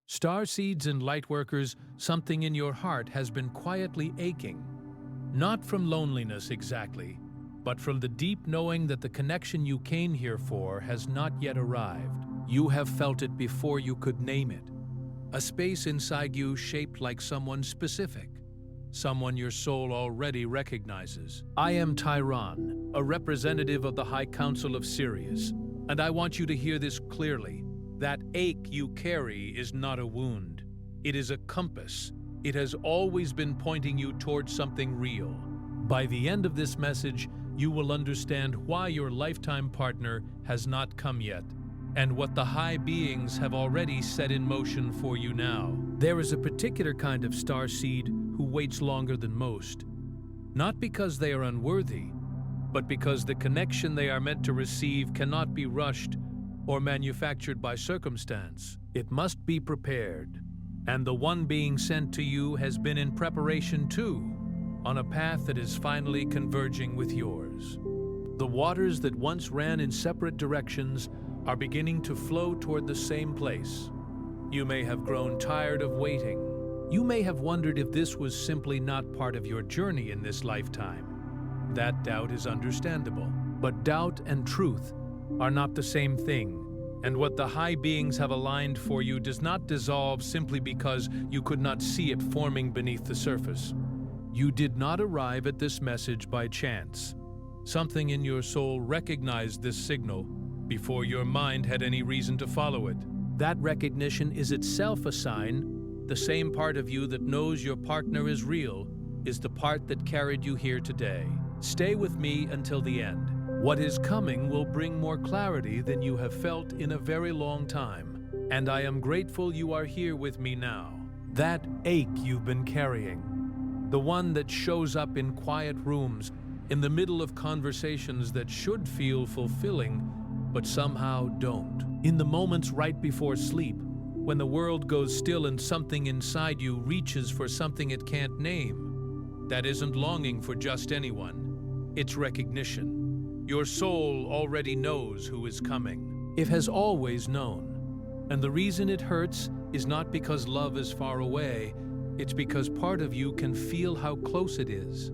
Starseeds and lightworkers, something in your heart has been quietly aching. Not from loneliness exactly, but from the deep knowing that the connection you came here for has not yet arrived. You have felt it before you could name it. A space inside you shaped like someone specific, someone your soul already recognizes. I am Tyron, a representative of the High Council of Sirius, and I want you to hear this clearly. That ache you carry is not a wound. It is a compass. It has always been pointing you towards something real. By the end of this message, you will understand why your lifetime partner has not come yet, and what the high beings have already set in motion for you now. There is a particular kind of starseed who waits longer than most, not because they are unworthy, but because the connection they are meant to receive cannot be rushed or manufactured by circumstance. It must be prepared, and the one being sent to you has been in preparation too, on a path that is finally converging with yours. The waters that once ran in separate directions are beginning to flow toward the same place. You may have grown tired of waiting. You may have wondered if this was simply not part of your journey in this lifetime. That doubt is understandable, but doubt and truth are not the same thing, and what the high beings have aligned for you does not dissolve simply because you could not see it forming beneath the surface. You did not arrive at this message by chance. Something in your soul recognized this signal before your mind had any reason to follow it. That recognition is itself a sign. The same part of you that knows your partner is real is the part that carried you here today. Stay with me until the end. What is coming will bring more clarity than you have felt in a very long time, and I am grateful you are here with me now. That ache you've been carrying, the one that shows up in quiet rooms, in the middle of conversations that should feel fulfilling, but somehow don't. In the moments right before sleep, when the world goes still and something inside you reaches for something it can't name. That isn't longing for just anyone, it's recognition. Your soul already knows who is coming. It has always known. And the reason it hurts is not because love is far away, it's because part of you can feel how close it is.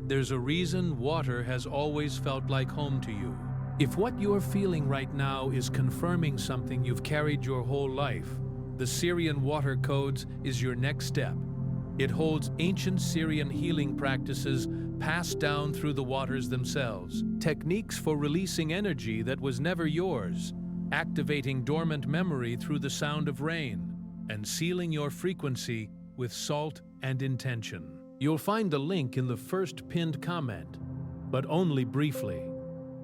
There's a reason water has always felt like home to you. If what you're feeling right now is confirming something you've carried your whole life, the Sirian Water Codes is your next step. It holds ancient Sirian healing practices passed down through the waters themselves, techniques for releasing energy that was never yours, activating dormant memory through the sound of rain, and sealing your frequency with salt and intention. You'll find the link in the first pinned comment, but only briefly.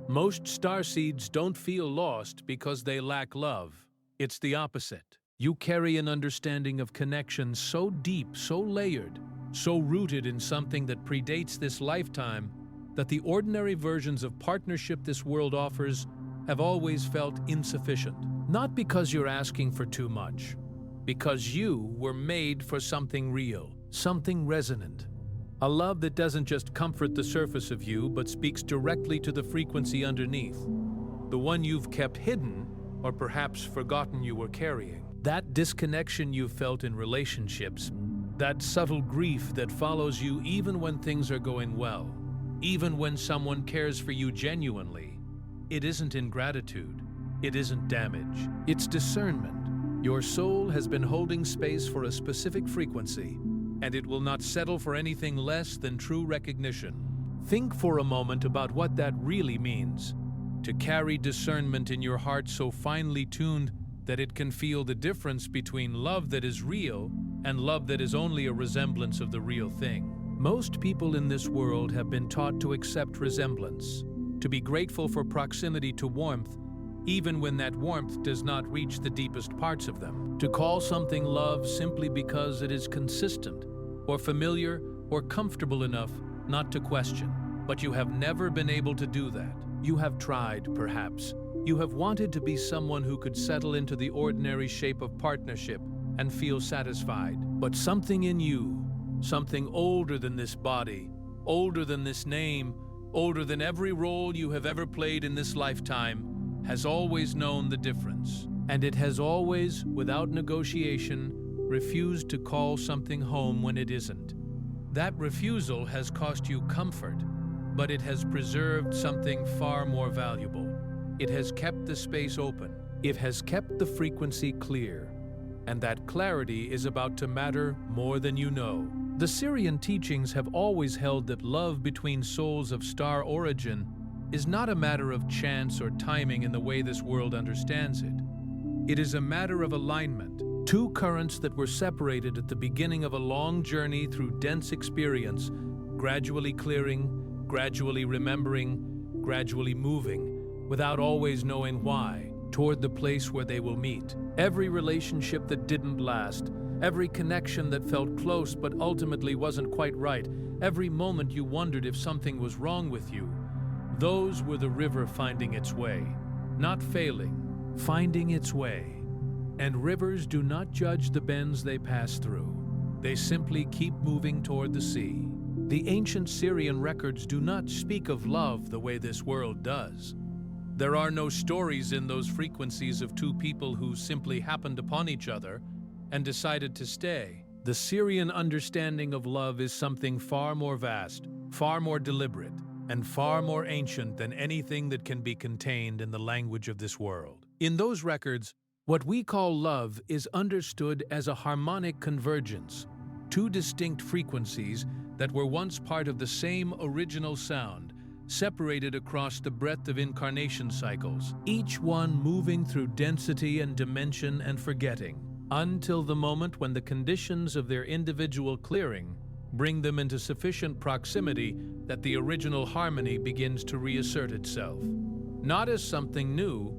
Most starseeds don't feel lost because they lack love. It's the opposite. You carry an understanding of connection so deep, so layered, so rooted in something that predates this lifetime that the ordinary versions of partnership this world offers have always felt insufficient. Not because you're asking for too much, because you were made for something real, something resonant. A love that doesn't just comfort the surface of you, but speaks directly to the frequency underneath. The one you've kept hidden, or perhaps forgotten you were carrying. That disconnection you felt in relationships, that subtle grief that follows you even when things are going well, even when someone cares for you genuinely. It isn't ingratitude, it isn't damage, it's discernment. Your soul has been holding space for a specific frequency, and it will not settle for anything less than true recognition. Think for a moment about what that really means, to carry discernment in your heart so finely tuned that it can feel the difference between love that is real and love that is only a resemblance of the real thing. Most people in this world have been taught to accept resemblance, to be grateful for proximity to warmth, even when that warmth does not reach the deepest parts of them, to call something love simply because it is consistent, or familiar, or comfortable enough not to question. But you have never been able to do that. You have tried, perhaps. You have wanted to be someone who could settle into the ordinary shape of partnership and feel satisfied. But something in you, something older than this body, older than this name, older than every role you have ever played in this lifetime, has always known the difference. And it has always, without negotiation, refused to call something home when it isn't. That refusal has cost you comfort, but it has preserved something far more valuable. It has kept the space open. It has kept the frequency clear. And that clarity is about to matter more than you know. The Sirian teachings have always held that love between souls of star origin is not a matter of chance or timing in the way this world understands it. It is a matter of alignment. Two currents that were separated at the beginning of a long journey through dense experience, gradually clearing, gradually remembering, gradually moving, without always knowing why, toward the place where they will meet. Every relationship that didn't last, every connection that felt close but ultimately wasn't quite right, every moment you wondered if something was wrong with you, those were the river finding its way, not failing, finding its way. And rivers do not judge the bends they pass through. They simply keep moving toward the sea. The ancient Sirian records do not speak of love the way this world does. There are no stories in those frequencies of two people who simply happened upon each other and decided to stay. The Sirian understanding of love is something far more vast, far more deliberate, and far more ancient than anything that can be contained in the language of this world. In those records, what we call love is understood as a harmonic convergence, two distinct frequencies that were once part of the same original sound, separated across the breadth of incarnation cycles, each one moving through density and dimension and forgetting, until the moment when the conditions of their individual clearing bring them into sufficient proximity that the original harmony begins to reassert itself. Not as something new,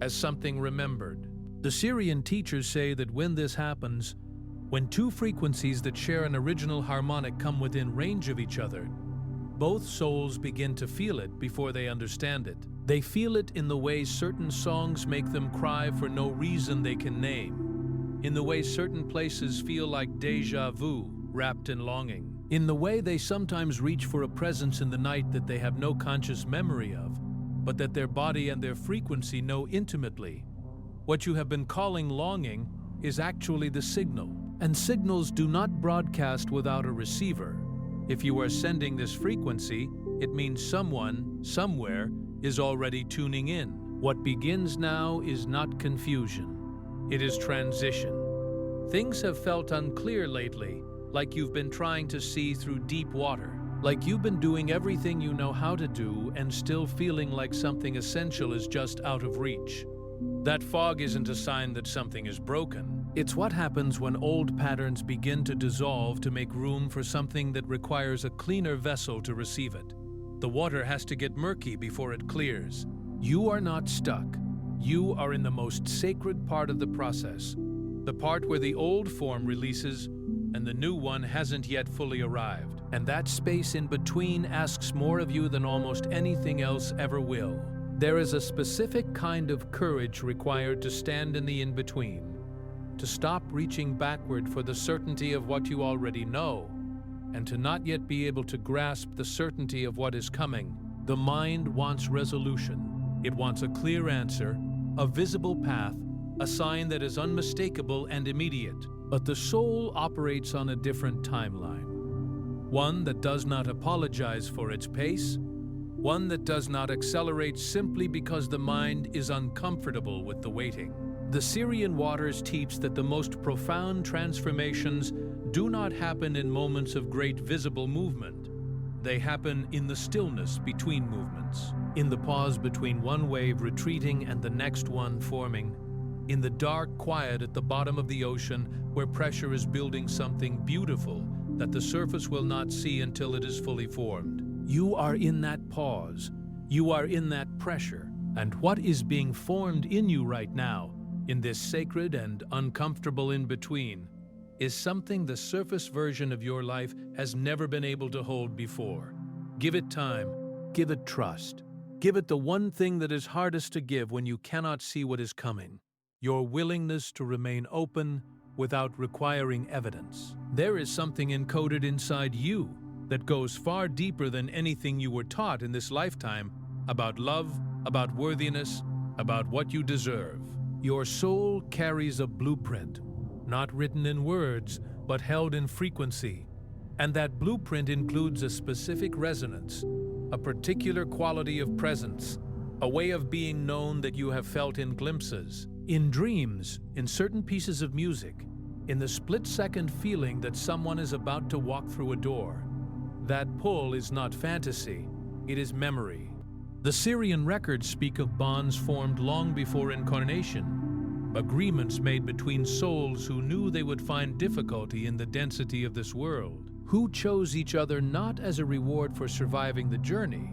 as something remembered. The Sirian teachers say that when this happens, when two frequencies that share an original harmonic come within range of each other, both souls begin to feel it before they understand it. They feel it in the way certain songs make them cry for no reason they can name, in the way certain places feel like déjà vu, wrapped in longing, in the way they sometimes reach for a presence in the night that they have no conscious memory of, but that their body and their frequency know intimately. What you have been calling longing is actually the signal, and signals do not broadcast without a receiver. If you are sending this frequency, it means someone, somewhere, is already tuning in. What begins now is not confusion. It is transition. Things have felt unclear lately, like you've been trying to see through deep water, like you've been doing everything you know how to do and still feeling like something essential is just out of reach. That fog isn't a sign that something is broken. It's what happens when old patterns begin to dissolve to make room for something that requires a cleaner vessel to receive it. The water has to get murky before it clears. You are not stuck. You are in the most sacred part of the process, the part where the old form releases and the new one hasn't yet fully arrived. And that space in between asks more of you than almost anything else ever will. There is a specific kind of courage required to stand in the in-between, to stop reaching backward for the certainty of what you already know, and to not yet be able to grasp the certainty of what is coming. The mind wants resolution. It wants a clear answer, a visible path, a sign that is unmistakable and immediate. But the soul operates on a different timeline. One that does not apologize for its pace, one that does not accelerate simply because the mind is uncomfortable with the waiting. The Sirian waters teach that the most profound transformations do not happen in moments of great visible movement. They happen in the stillness between movements, in the pause between one wave retreating and the next one forming, in the dark quiet at the bottom of the ocean where pressure is building something beautiful that the surface will not see until it is fully formed. You are in that pause. You are in that pressure. And what is being formed in you right now, in this sacred and uncomfortable in-between, is something the surface version of your life has never been able to hold before. Give it time. Give it trust. Give it the one thing that is hardest to give when you cannot see what is coming: your willingness to remain open without requiring evidence. There is something encoded inside you that goes far deeper than anything you were taught in this lifetime about love, about worthiness, about what you deserve. Your soul carries a blueprint, not written in words, but held in frequency. And that blueprint includes a specific resonance, a particular quality of presence, a way of being known that you have felt in glimpses, in dreams, in certain pieces of music, in the split-second feeling that someone is about to walk through a door. That pull is not fantasy, it is memory. The Sirian records speak of bonds formed long before incarnation, agreements made between souls who knew they would find difficulty in the density of this world, who chose each other not as a reward for surviving the journey,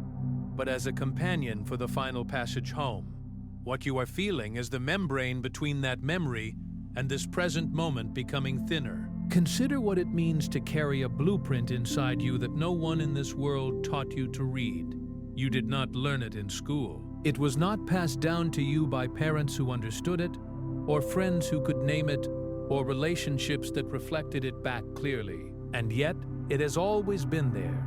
but as a companion for the final passage home. What you are feeling is the membrane between that memory and this present moment becoming thinner. Consider what it means to carry a blueprint inside you that no one in this world taught you to read. You did not learn it in school. It was not passed down to you by parents who understood it, or friends who could name it, or relationships that reflected it back clearly. And yet, it has always been there.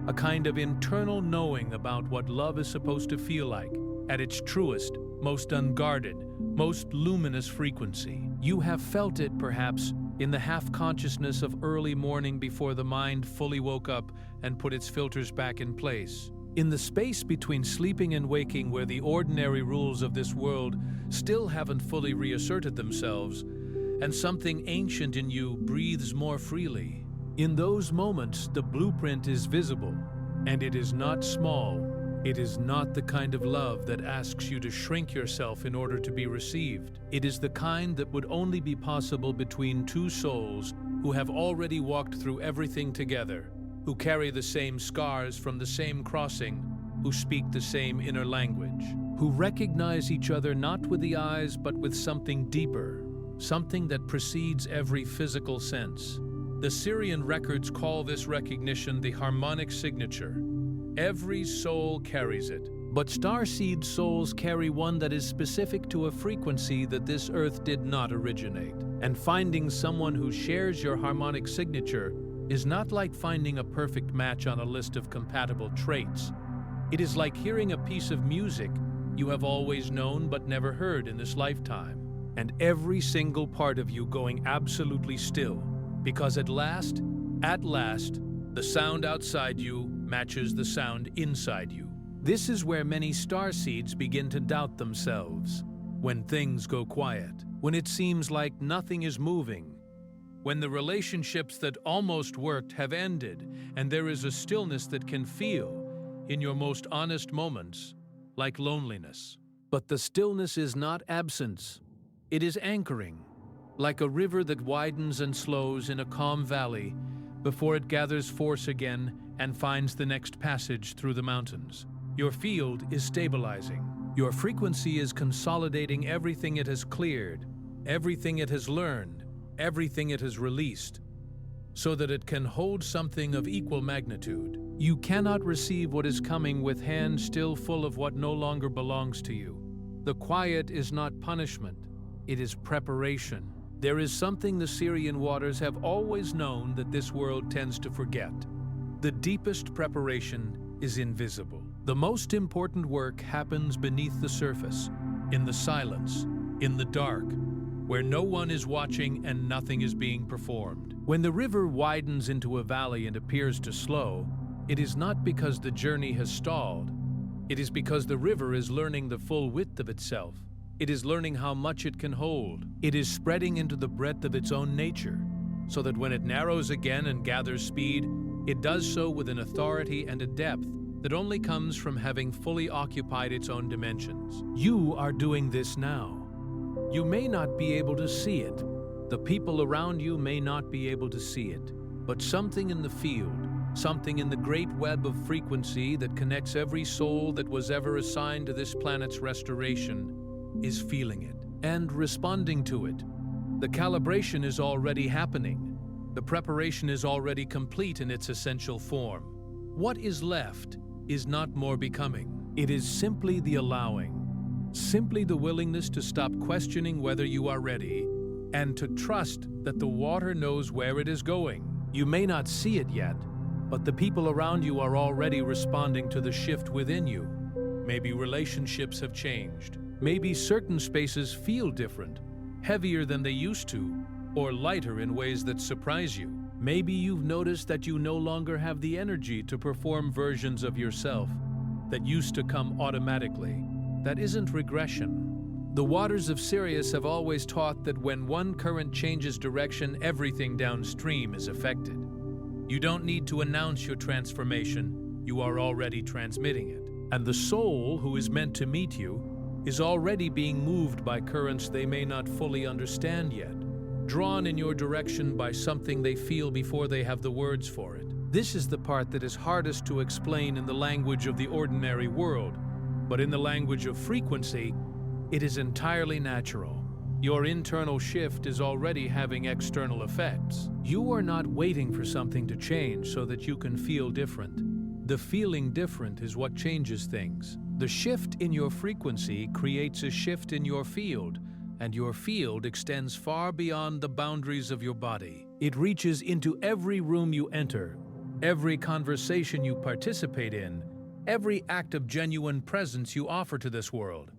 A kind of internal knowing about what love is supposed to feel like, at its truest, most unguarded, most luminous frequency. You have felt it, perhaps, in the half-consciousness of early morning before the mind fully woke up and put its filters back in place. In the space between sleeping and waking, where the ordinary rules of this world still haven't fully reasserted themselves, and something ancient in you breathes more freely. In those moments, the blueprint is visible, and it is not small. It is not the kind of love that asks you to shrink yourself in order to be received. It is the kind that would only be possible between two souls who have already walked through everything together, who carry the same scars from the same crossing, who speak the same inner language, who recognize each other not with the eyes but with something deeper, something that precedes every physical sense. The Sirian records call this recognition the harmonic signature. Every soul carries it, but starseed souls carry one that is specific to a frequency that this earth did not originate. And finding someone who shares your harmonic signature is not like finding a perfect match on a list of compatible traits. It is like hearing a piece of music you have always known but never heard in this lifetime, and every single part of you going absolutely still, because at last, the sound outside you matches the sound inside you. This is where many starseeds begin to doubt themselves. When things go quiet, when it seems like nothing is moving, when the relationships that almost worked have ended, and there is a stillness that can feel, in your most honest moments, like loneliness. But the stillness is not absence. It is anchoring, like a river that widens and slows in a calm valley before it gathers force again and finds the next passage through the mountains. Your field is stabilizing. Your frequency is consolidating everything it has cleared, everything it has learned, everything it has released, so that it can hold something of equal magnitude. You cannot receive what is coming with hands still full of what no longer belongs to you. The quiet is not punishment, it is preparation. There is something the Sirian waters have always known that this world tends to forget. The deepest preparation is invisible. The most important work happens beneath the surface, in the silence, in the dark, where no one is watching and nothing is being performed. When the river widens into a valley and appears to slow, it is not because the journey has stalled. It is because the river is learning the full width of itself. It is learning how much it can hold. It is spreading into the breadth of its own nature, so that when it narrows again and gathers speed, it does so with an authority and a depth that only comes from having fully occupied its own dimensions. You are doing this now. You may not be able to see it. The people around you may not be able to see it. But something in the field, something in the great web of frequency that connects every soul that was ever assigned to this planet's restoration, is feeling it and responding to it. The calibration is already happening. The preparation is already complete in its essential form. What is left is not more becoming. It is simply the allowing, simply the willingness to stop questioning whether you are ready and to trust that the water knows where it is going. You may not see it yet, but the people around you are already responding to the shift within you. Maybe relationships have changed. Maybe certain spaces feel different, heavier than they used to, or lighter in ways that surprise you. Maybe you've noticed that you no longer have the energy to perform versions of yourself that used to come automatically. That isn't regression. The waters of Sirius have always taught that when one current changes direction, everything downstream is affected. You don't need to announce your transformation, you are already transmitting it. And the soul who is meant to meet you is already being moved by currents they may not fully understand yet, drawn in your direction by something they feel before they have the words for it. This is the part that is hardest to explain in the language of the ordinary world, but in the language of frequency, it is entirely natural. Your internal shift is already having external effects. You are not waiting for something to change so that you can feel different. The feeling different is what changes things. The shift in your frequency creates a shift in your field, and your field extends far beyond the boundaries of your body. It reaches into every room you enter, every conversation you participate in, every act of genuine presence you offer to this world.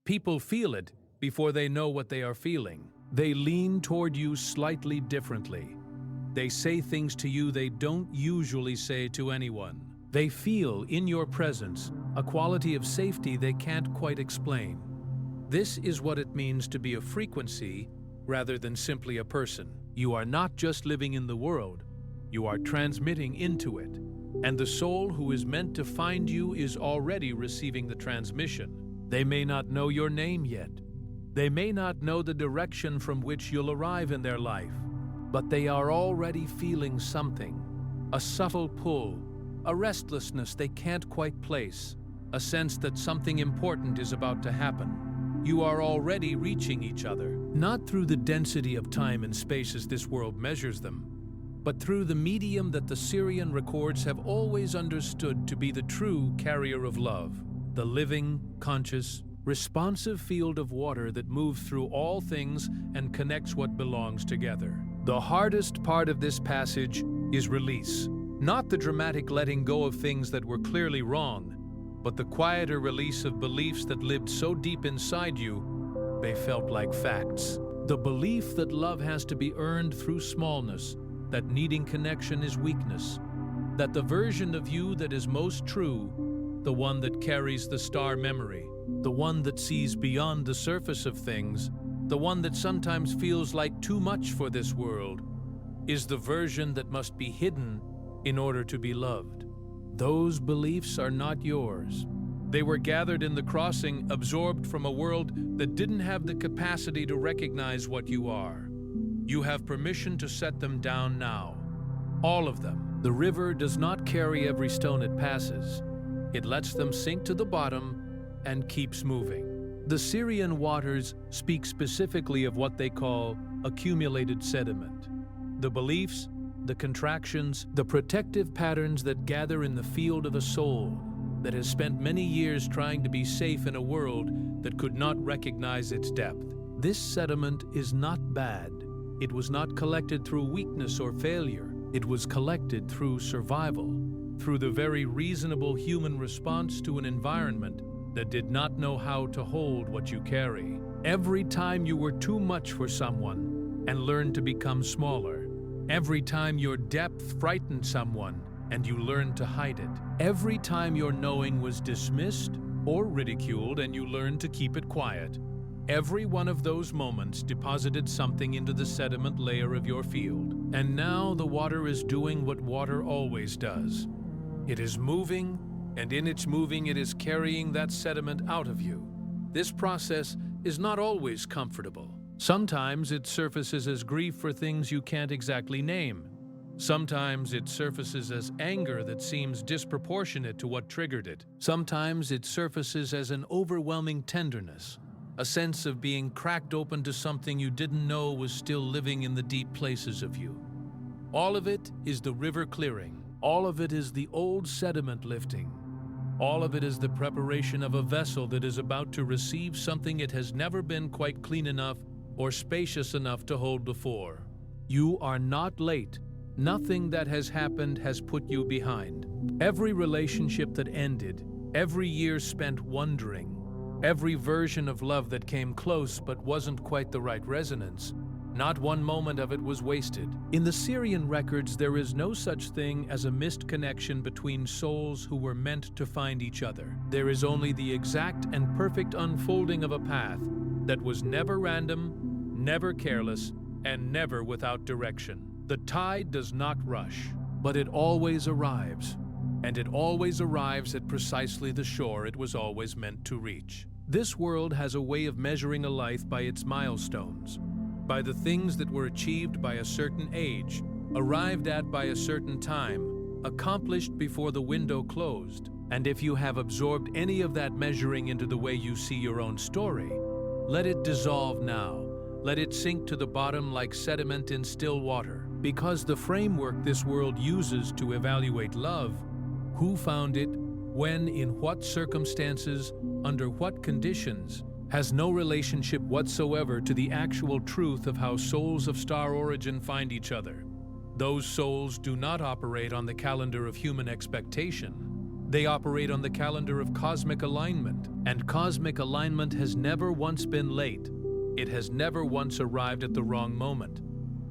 People feel it before they know what they are feeling. They lean toward you slightly differently. They say things to you they don't usually say to anyone. They feel in your presence a quality of safety they can't quite explain. This is what it means to be a frequency rather than simply a person. You are not just living in the world, you are transmitting into it. And the soul who is meant to find you is already receiving the transmission. They may not know your name yet. They may not know the direction from which you'll arrive in their life, but they are already feeling something, a subtle pull, a restlessness they can't quite place, a sense that something important is about to happen. You are already reaching each other, not through the density of time and space as this world measures them, but through the medium that the Sirian records have always understood to be the true carrier of love, the living, conscious, responsive field of water that moves through all things and connects what belongs together. The hardest part of this passage is release, not the dramatic letting go of things that were clearly wrong, but the quieter release of beliefs that lived so deep inside you, they felt like facts. The belief that love has to be earned through smallness, that needing connection is weakness, that the version of you that is most true, the one that carries the star memory, the one that sees beyond the surface of things, the one that sometimes feels like too much for this world, is the version that must be hidden in order to be loved. Those beliefs are not yours. They were gathered in the crossing, absorbed from a world that didn't have the capacity to recognize what you are. You have permission to set them down now. All of them. The river does not carry every stone it passes. It lets them sink to the bottom and keeps moving. The Sirian waters speak specifically of what they call accumulated sediment. The beliefs, the contractions, the protective patterns that gather in the field of a soul that has spent many years trying to be safe in a world that could not recognize its depth. This sediment is not bad. It was not collected through weakness or failure. It was collected through survival, through the very reasonable human response to an environment that did not know how to hold what you carry. Every time you were too much for someone and learned to become smaller, every time your depth frightened someone and you learned to hide it, every time your knowing was dismissed or ridiculed and you learned to keep it quiet, every one of those moments deposited something into the sediment layer of your field. And now the water is doing what water always does. It is moving, and in its moving it is carrying that sediment out of you. This process is not always comfortable. Sometimes it surfaces as grief for things you can't exactly name. Sometimes it surfaces as anger that seems disproportionate to what triggered it. Sometimes it surfaces as an overwhelming tenderness, a sense of being cracked open to something you didn't know was still living in the deep places of you. All of it is the river clearing. All of it is the old sediment lifting. All of it is the preparation of a vessel that is about to receive something it has never been quite clean enough or spacious enough to hold before. You are not late. Nothing that has happened has put you behind. Every relationship that ended, every year spent wondering, Every version of love that came close but wasn't quite the right resonance, not one moment of it was wasted. In the Sirian records, there is no such thing as a missed connection between souls who were meant to find each other. There is only the exact and perfect unfolding of a path that was never random, never careless, and never without direction. The tide does not rush, but it always arrives, and it always arrives at precisely the shore it was always meant to reach. This world has a way of measuring a life by its milestones, by the things that were achieved by a certain age, arrived at by a certain time, accomplished before the window closed. And if you have absorbed any of that measuring into the way you see your own story, let it dissolve now. Let it sink to the bottom like sediment in still water. Because the framework this world uses to evaluate love, who found it, when, in what circumstances, under what conditions, has no relationship whatsoever to the actual truth of how souls of star origin find each other. Those souls do not operate on the calendar of human expectation. They operate on the calendar of cosmic alignment, and cosmic alignment has never once been late. It has never once arrived at the wrong moment.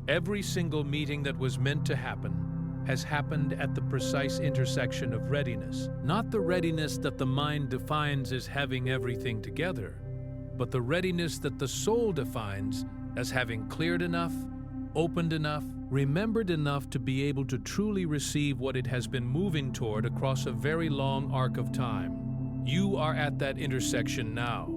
Every single meeting that was meant to happen has happened at the precise intersection of readiness. Not the readiness that the mind defines as having everything together, but the readiness that the soul defines as having cleared enough, opened enough, remembered enough to be able to truly receive what it has been moving toward across a very long arc of time. You are at that intersection now,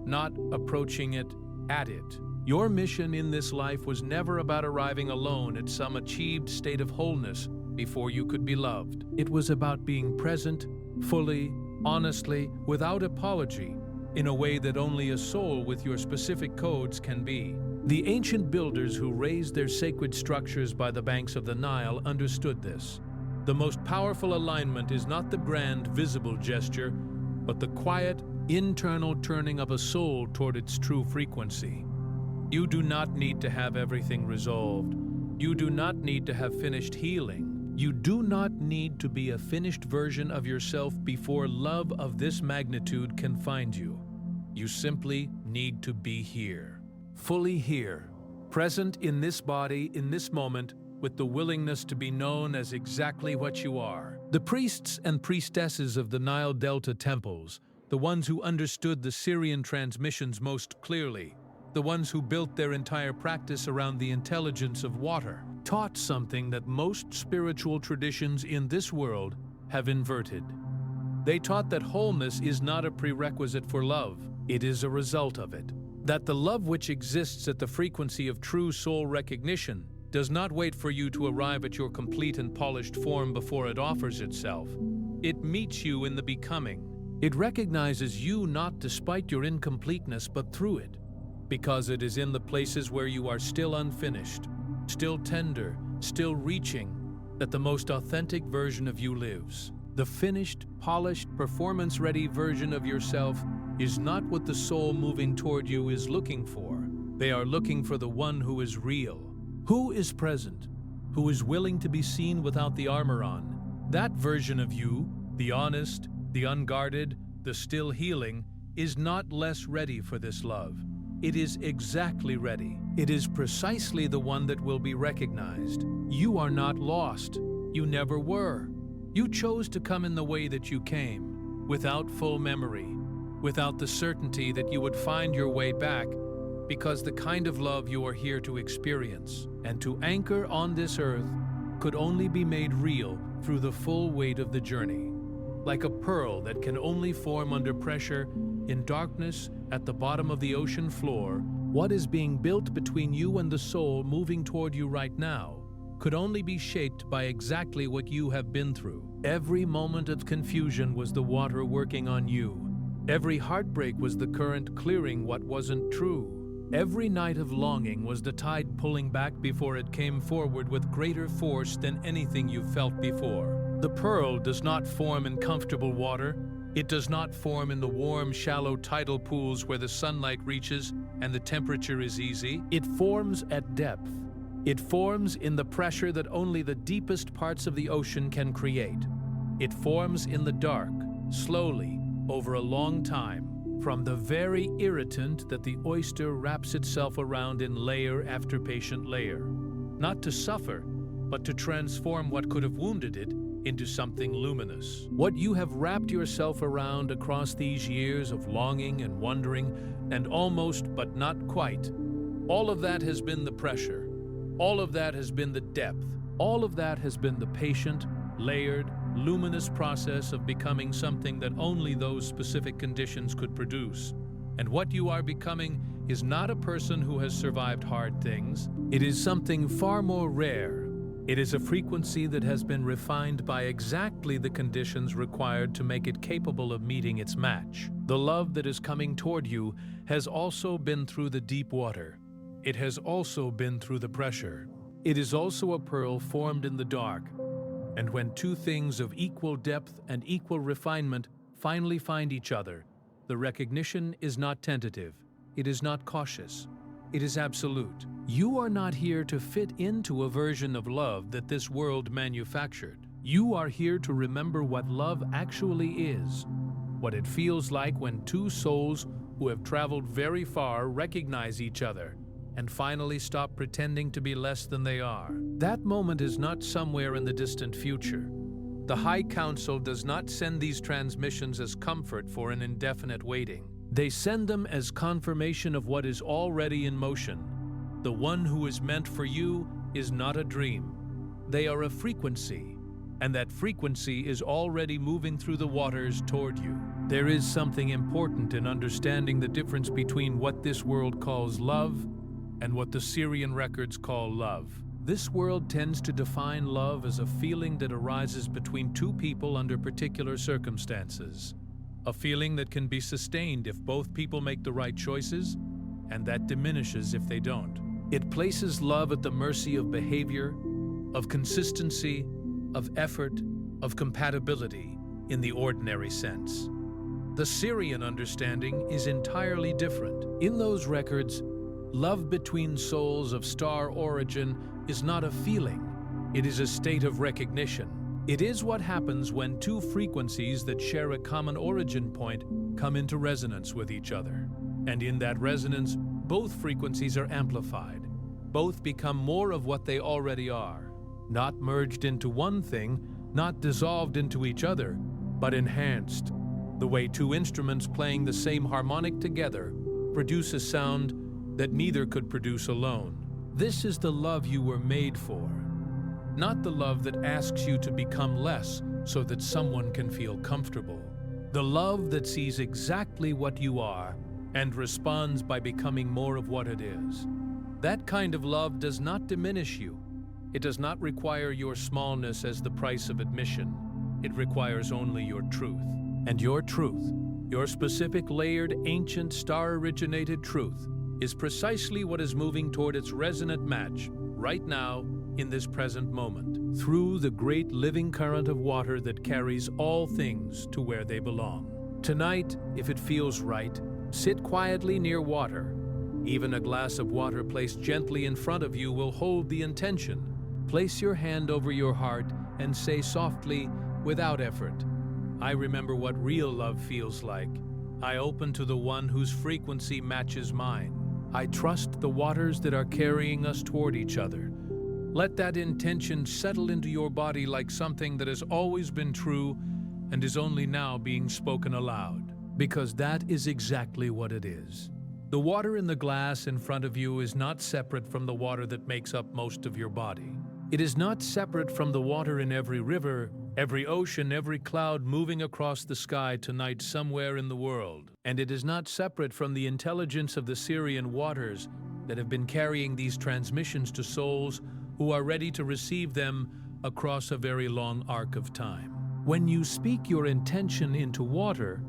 not approaching it, at it. Your mission in this life was never about arriving alone at some achieved state of wholeness before you could be loved. It was about being present, fully, honestly, without apology, in a way that only a soul with your specific codes can be. The ancient builders who raised their sacred structures by the banks of the Nile understood this. The most powerful alignment is not the grand, visible gesture, but the quiet, internal turning of a soul toward its true frequency. You do not need to have everything resolved. You do not need to have finished healing. You do not need to be a finished version of yourself before love of this magnitude can find you. You simply need to be here. Fully here, present in this body, in this moment, with the willingness to be known as exactly what you are. The priests and priestesses of the Nile Delta temples, the ones who understood the Sirian transmissions most clearly, the ones who built their entire practice around the intelligence of water, taught something that most spiritual traditions in this world have inverted. They taught that wholeness is not a prerequisite for love, it is a result of it. That the love which exists at the frequency of true soul recognition does not wait for you to arrive at your complete and polished form before it offers itself. It meets you in the becoming. It recognizes you not despite your incompleteness but through it, because it is in the places where you are still unfinished, still tender, still reaching, that the most authentic version of you lives. The finished, polished, performance-ready version of yourself is not what the soul moving toward you is looking for. They are looking for the one who is real, who is present, who is willing to be seen without the armor on. That version of you, the honest, the unguarded, the still healing, is not less ready for this love. It is exactly ready. It is precisely the one that will be recognized. You are not lost. You never were. You chose to come in the way that you came, without full memory, without the certainty that you would find your way back, because the kind of love you are here to experience and to anchor on this earth could only be made real through the full weight of the journey. Like a pearl that can only form under pressure, in darkness, at the bottom of the ocean floor, what is being built between you and the soul moving toward you right now could only be shaped by exactly what you have been through. Every moment of confusion was the water working on you. Every heartbreak was the current clearing what wasn't true. Every night of longing was the tide pulling back before it came forward with greater force than anything you felt before. The pearl does not form in comfortable water. It does not form in the warm, shallow tidal pools where the sunlight reaches and the temperature is easy. It forms at depth. It forms in the pressure that only the deepest parts of the ocean can create. It forms in the dark, slowly, over a long time, from the very irritant that the oyster wraps itself around in layer after patient layer, not to suffer, but to transform what could have wounded it into something luminous. What you have wrapped yourself around across these years of longing and wondering and almost but not quite, all of that has been the pressure. All of that has been the depth. All of that has been the patient, layered, luminous process of becoming something that only those specific conditions could produce. And what you are becoming is not a person who has survived hard things. It is something far more rare. It is a frequency that has been refined by exactly the conditions required to make it capable of meeting its match. The love that is coming toward you has also been through the deep water. It has also been through the pressure. It is also a pearl formed in the dark. And when two things of equal depth and equal refinement finally find each other, the recognition is not tentative. It is not cautious. It is absolute. You are not here to fit into a version of love that this world manufactured. You are here to remember what love actually is, what it feels like when two souls who have traveled very far recognize each other and finally stop pretending to be less than they are. That moment is not somewhere in the distant future. The High Council does not send these transmissions as comfort for an indefinite waiting. They send them as confirmation of what is already in motion. The one who is meant for you is not a dream. They are a frequency, and that frequency is already moving through the waters toward you. There is something important in understanding the difference between what this world calls love and what the Sirian records call love. This world tends to define love as a feeling that arises between two people under particular circumstances. A feeling that can be sustained if both people make the right choices, and that diminishes if they don't. It places love at the mercy of behavior, of consistency, of effort, of compatibility in the ordinary sense. The Sirian understanding is entirely different. In those records, love between souls of star origin is not a feeling. It is a state of recognition. It is what happens when two frequencies that share a common origin point come into resonance with each other. And in that resonance, both frequencies are amplified. Both become more of what they already are. Not merged into one thing, not dissolved into each other, but enhanced. The way two instruments playing the same harmonic together produce a sound that neither could produce alone. This is the love you were made for. Not the love that asks you to become less so that someone can feel comfortable. The love that sees exactly what you are and responds by becoming more of what it is. That kind of love does not diminish you. It does not require your smallness as the price of admission. It requires only your truth. And your truth, your specific layered, ancient, star-originated truth, is precisely what is moving toward its resonant match right now in this present moment, through the great living current of water that carries all things to where they belong. Tonight, if it feels right, sit quietly near water. Even a glass of water placed gently in front of you will hold the intention. Place your hand over your heart and say softly, without effort, I remember what real love feels like. I open to the one whose frequency matches mine. I trust the waters that are carrying us toward each other. Let that intention settle into your body like something that has always been true and is only now being spoken aloud, because that is exactly what it is. The water in the glass in front of you is not separate from the water that makes up most of your body. It is not separate from the water in every river, every ocean, every cloud moving across the sky tonight somewhere in the world. And it is not separate from the intelligence of the Sirian waters that have been carrying these transmissions to souls who are ready to receive them across a very long arc of time. When you speak your intention into water,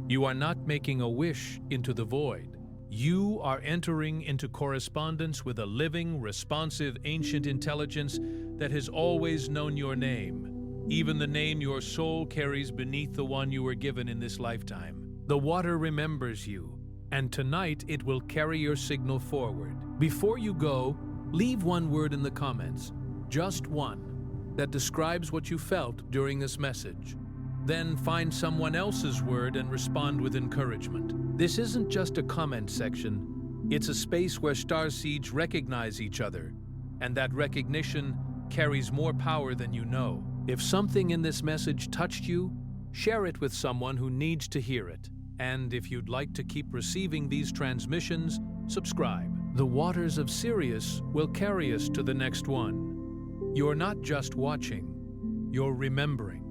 you are not making a wish into the void. You are entering into correspondence with a living, responsive, ancient intelligence that has always known your name, even the name your soul carries beneath the one you were given in this lifetime. The water remembers you, and tonight it will carry your signal forward. Before you go, leave one word in the comments, just one, that describes what you felt during this message. Then find someone else's word and respond with encouragement. This isn't just a comment section. It's a space where starseeds recognize each other, and that recognition carries more power than you know. If something in this message touched you, share it with someone who needs to hear it. And if you'd like to keep receiving these transmissions, subscribe. The waters of Sirius will carry us to the next one. You're not just watching, you're remembering.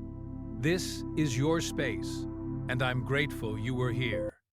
This is your space, and I'm grateful you were here.